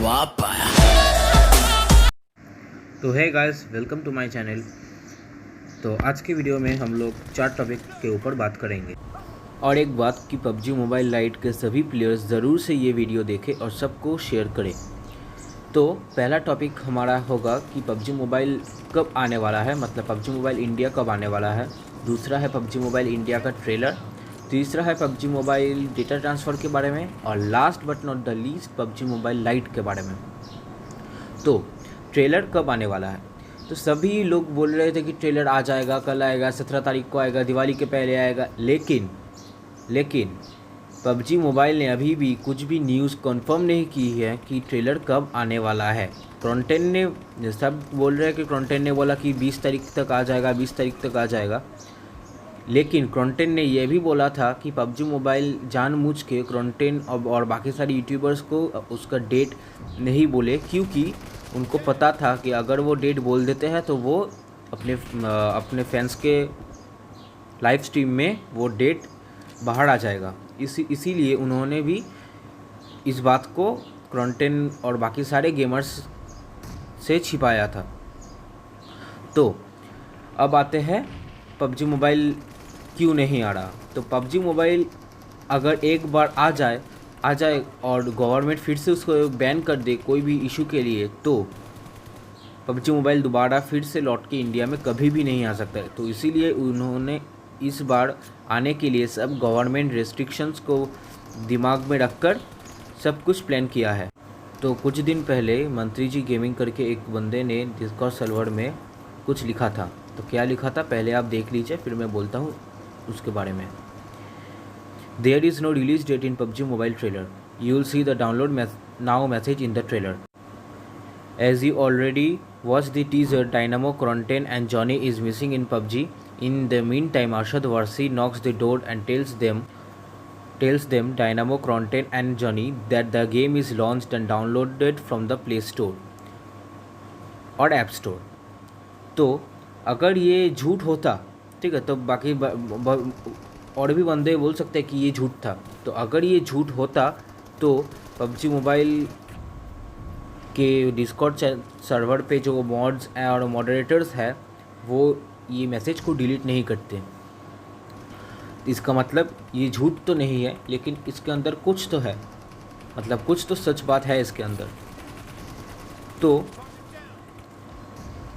जवाब पाया। तो है guys, welcome to my channel. तो आज की वीडियो में हम लोग 4 टॉपिक के ऊपर बात करेंगे। और एक बात कि पबजी मोबाइल लाइट के सभी प्लेयर्स ज़रूर से ये वीडियो देखें और सबको शेयर करें। तो पहला टॉपिक हमारा होगा कि पबजी मोबाइल कब आने वाला है, मतलब पबजी मोबाइल इंडिया कब आने वाला है। दूसरा है पबजी मोबाइल इंडिया का ट्रेलर। तीसरा है पबजी मोबाइल डेटा ट्रांसफ़र के बारे में। और last but not the least PUBG mobile light के बारे में। तो ट्रेलर कब आने वाला है? तो सभी लोग बोल रहे थे कि ट्रेलर आ जाएगा, कल आएगा, 17 तारीख को आएगा, दिवाली के पहले आएगा। लेकिन पबजी मोबाइल ने अभी भी कुछ भी न्यूज़ कंफर्म नहीं की है कि ट्रेलर कब आने वाला है। क्रॉन्टेन ने, सब बोल रहे हैं कि क्रॉन्टेन ने बोला कि 20 तारीख तक आ जाएगा, 20 तारीख तक आ जाएगा। लेकिन क्रॉन्टेन ने यह भी बोला था कि पबजी मोबाइल जानबूझ के क्रॉन्टेन और बाकी सारे यूट्यूबर्स को उसका डेट नहीं बोले, क्योंकि उनको पता था कि अगर वो डेट बोल देते हैं तो वो अपने फैंस के लाइव स्ट्रीम में वो डेट बाहर आ जाएगा। इसीलिए उन्होंने भी इस बात को क्रॉन्टेन और बाकी सारे गेमर्स से छिपाया था। तो अब आते हैं पबजी मोबाइल क्यों नहीं आ रहा। तो पबजी मोबाइल अगर एक बार आ जाए और गवर्नमेंट फिर से उसको बैन कर दे कोई भी इशू के लिए, तो पबजी मोबाइल दोबारा फिर से लौट के इंडिया में कभी भी नहीं आ सकता है। तो इसीलिए उन्होंने इस बार आने के लिए सब गवर्नमेंट रेस्ट्रिक्शंस को दिमाग में रखकर सब कुछ प्लान किया है। तो कुछ दिन पहले मंत्री जी गेमिंग करके एक बंदे ने डिस्कॉर्ड सर्वर में कुछ लिखा था। तो क्या लिखा था पहले आप देख लीजिए, फिर मैं बोलता हूँ उसके बारे में। There is no release date in PUBG Mobile trailer. You will see the download now message in the trailer. As you already watched the teaser, Dynamo, Cronten and Johnny is missing in PUBG. In the meantime, Arshad Warsi knocks the door and tells them Dynamo, Cronten and Johnny that the game is launched and downloaded from the Play Store और App Store. तो अगर ये झूठ होता, ठीक है, तो बाकी और भी बंदे बोल सकते हैं कि ये झूठ था। तो अगर ये झूठ होता तो पबजी मोबाइल के डिस्कॉर्ड सर्वर पे जो मॉड्स और मॉडरेटर्स हैं वो ये मैसेज को डिलीट नहीं करते। इसका मतलब ये झूठ तो नहीं है, लेकिन इसके अंदर कुछ तो है, मतलब कुछ तो सच बात है इसके अंदर। तो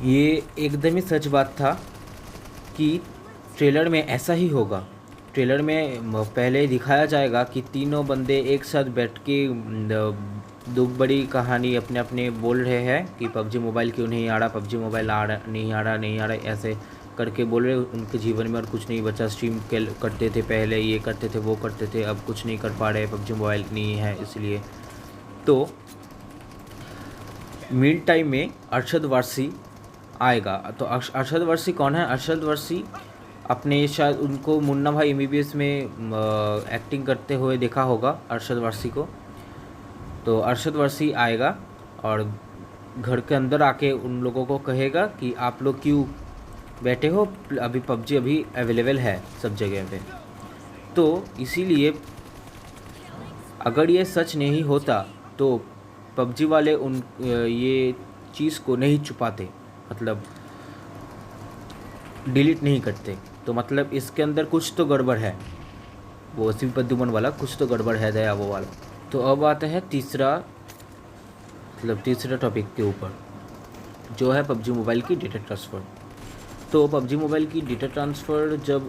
ये एकदम ही सच बात था कि ट्रेलर में ऐसा ही होगा। ट्रेलर में पहले दिखाया जाएगा कि तीनों बंदे एक साथ बैठ के दुख बड़ी कहानी अपने अपने बोल रहे हैं कि पबजी मोबाइल क्यों नहीं आ रहा, पबजी मोबाइल नहीं आ रहा, ऐसे करके बोल रहे। उनके जीवन में और कुछ नहीं बचा। स्ट्रीम करते थे पहले, ये करते थे, वो करते थे, अब कुछ नहीं कर पा रहे, पबजी मोबाइल नहीं है इसलिए। तो मीन टाइम में अरशद वारसी आएगा। तो अरशद वारसी कौन है? अरशद वारसी अपने शायद उनको मुन्ना भाई MBBS में एक्टिंग करते हुए देखा होगा अरशद वारसी को। तो अरशद वारसी आएगा और घर के अंदर आके उन लोगों को कहेगा कि आप लोग क्यों बैठे हो, अभी पबजी अभी अवेलेबल है सब जगह पे। तो इसीलिए अगर ये सच नहीं होता तो पबजी वाले ये चीज़ को नहीं छुपाते, मतलब डिलीट नहीं करते। तो मतलब इसके अंदर कुछ तो गड़बड़ है, वो शिव प्रद्युमन वाला कुछ तो गड़बड़ है, दया वो वाला। तो अब आता है तीसरा टॉपिक के ऊपर, जो है पबजी मोबाइल की डेटा ट्रांसफ़र। तो पबजी मोबाइल की डेटा ट्रांसफ़र जब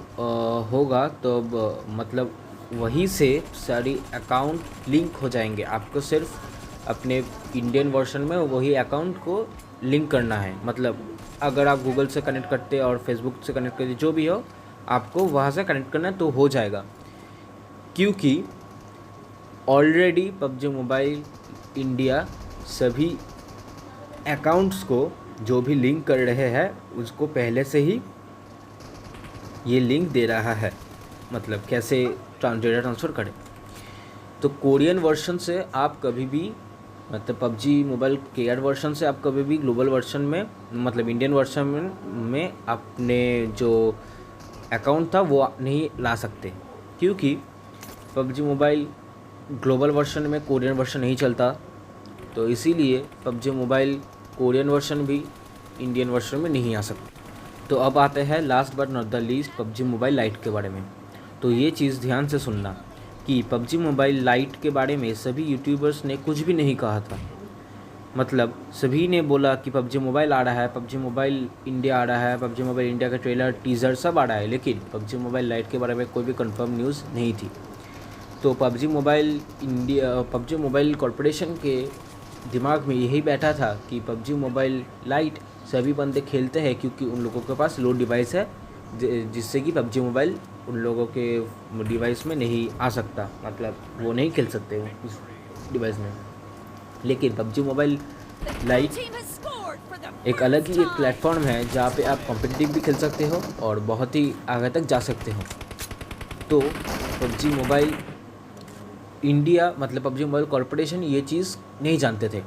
होगा तो मतलब वहीं से सारी अकाउंट लिंक हो जाएंगे। आपको सिर्फ अपने इंडियन वर्जन में वही अकाउंट को लिंक करना है। मतलब अगर आप गूगल से कनेक्ट करते और फेसबुक से कनेक्ट करते, जो भी हो, आपको वहाँ से कनेक्ट करना तो हो जाएगा, क्योंकि ऑलरेडी पबजी मोबाइल इंडिया सभी अकाउंट्स को जो भी लिंक कर रहे हैं उसको पहले से ही ये लिंक दे रहा है, मतलब कैसे डेटा ट्रांसफ़र करें। तो कोरियन वर्जन से आप कभी भी, मतलब पबजी मोबाइल केयर वर्जन से आप कभी भी ग्लोबल वर्जन में, मतलब इंडियन वर्जन में अपने जो अकाउंट था वो नहीं ला सकते, क्योंकि पबजी मोबाइल ग्लोबल वर्जन में कोरियन वर्जन नहीं चलता। तो इसीलिए पबजी मोबाइल कोरियन वर्जन भी इंडियन वर्जन में नहीं आ सकता। तो अब आते हैं last but not the least PUBG mobile light के बारे में। तो ये चीज़ ध्यान से सुनना कि पबजी मोबाइल लाइट के बारे में सभी यूट्यूबर्स ने कुछ भी नहीं कहा था। मतलब सभी ने बोला कि पबजी मोबाइल आ रहा है, पबजी मोबाइल इंडिया आ रहा है, पबजी मोबाइल इंडिया का ट्रेलर टीज़र सब आ रहा है, लेकिन पबजी मोबाइल लाइट के बारे में कोई भी कंफर्म न्यूज़ नहीं थी। तो पबजी मोबाइल कॉरपोरेशन के दिमाग में यही बैठा था कि पबजी मोबाइल लाइट सभी बंदे खेलते हैं क्योंकि उन लोगों के पास लो डिवाइस है, जिससे कि पबजी मोबाइल उन लोगों के डिवाइस में नहीं आ सकता, मतलब वो नहीं खेल सकते उस डिवाइस में। लेकिन पबजी मोबाइल लाइट एक अलग ही एक प्लेटफॉर्म है जहाँ पे आप कॉम्पिटिटिव भी खेल सकते हो और बहुत ही आगे तक जा सकते हो। तो पबजी मोबाइल इंडिया मतलब पबजी मोबाइल कॉरपोरेशन ये चीज़ नहीं जानते थे।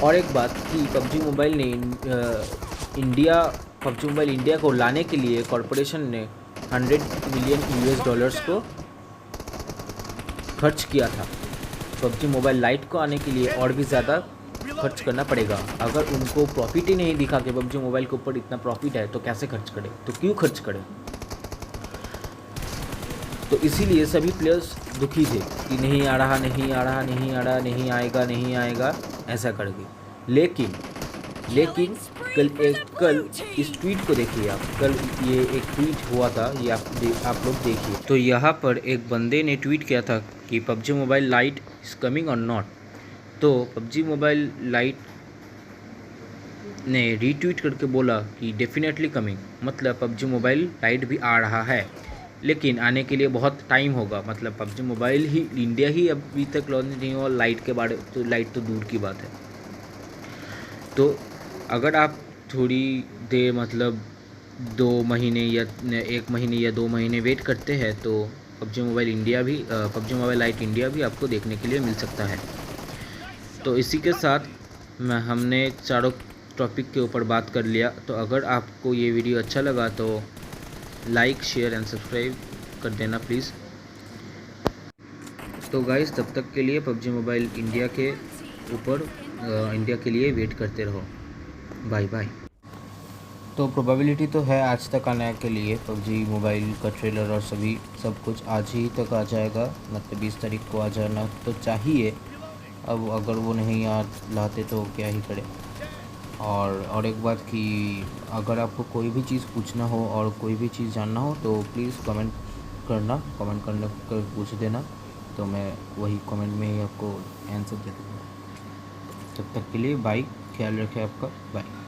और एक बात कि पबजी मोबाइल इंडिया को लाने के लिए कॉरपोरेशन ने $100 मिलियन को खर्च किया था। पबजी मोबाइल लाइट को आने के लिए और भी ज़्यादा खर्च करना पड़ेगा। अगर उनको प्रॉफिट ही नहीं दिखा कि पबजी मोबाइल के ऊपर इतना प्रॉफिट है तो कैसे खर्च करें, तो क्यों खर्च करें। तो इसीलिए सभी प्लेयर्स दुखी थे कि नहीं आ रहा, नहीं आएगा ऐसा करके। लेकिन कल इस ट्वीट को देखिए आप। कल ये एक ट्वीट हुआ था, ये आप लोग देखिए। तो यहाँ पर एक बंदे ने ट्वीट किया था कि PUBG mobile light is coming और नॉट। तो पबजी मोबाइल लाइट ने रीट्वीट करके बोला कि डेफिनेटली कमिंग, मतलब पबजी मोबाइल लाइट भी आ रहा है, लेकिन आने के लिए बहुत टाइम होगा। मतलब पबजी मोबाइल ही इंडिया ही अभी तक लॉन्च नहीं हुआ, लाइट तो दूर की बात है। तो अगर आप थोड़ी देर मतलब 2 महीने या 1 महीने या 2 महीने वेट करते हैं तो पबजी मोबाइल लाइट इंडिया भी आपको देखने के लिए मिल सकता है। तो इसी के साथ हमने चारों टॉपिक के ऊपर बात कर लिया। तो अगर आपको ये वीडियो अच्छा लगा तो लाइक, शेयर एंड सब्सक्राइब कर देना प्लीज़। तो गाइस तब तक के लिए पबजी मोबाइल इंडिया के लिए वेट करते रहो। Bye bye. तो प्रोबेबिलिटी तो है आज तक आने के लिए पबजी मोबाइल का ट्रेलर और सब कुछ आज ही तक आ जाएगा, मतलब 20 तारीख को आ जाना तो चाहिए। अब अगर वो नहीं लाते तो क्या ही करें। और एक बात कि अगर आपको कोई भी चीज़ पूछना हो और कोई भी चीज़ जानना हो तो प्लीज़ कमेंट करने कर पूछ देना, तो मैं वही कमेंट में ही आपको आंसर दे दूँगा। तब तक के लिए बाय, ख्याल रखें आपका, बाय।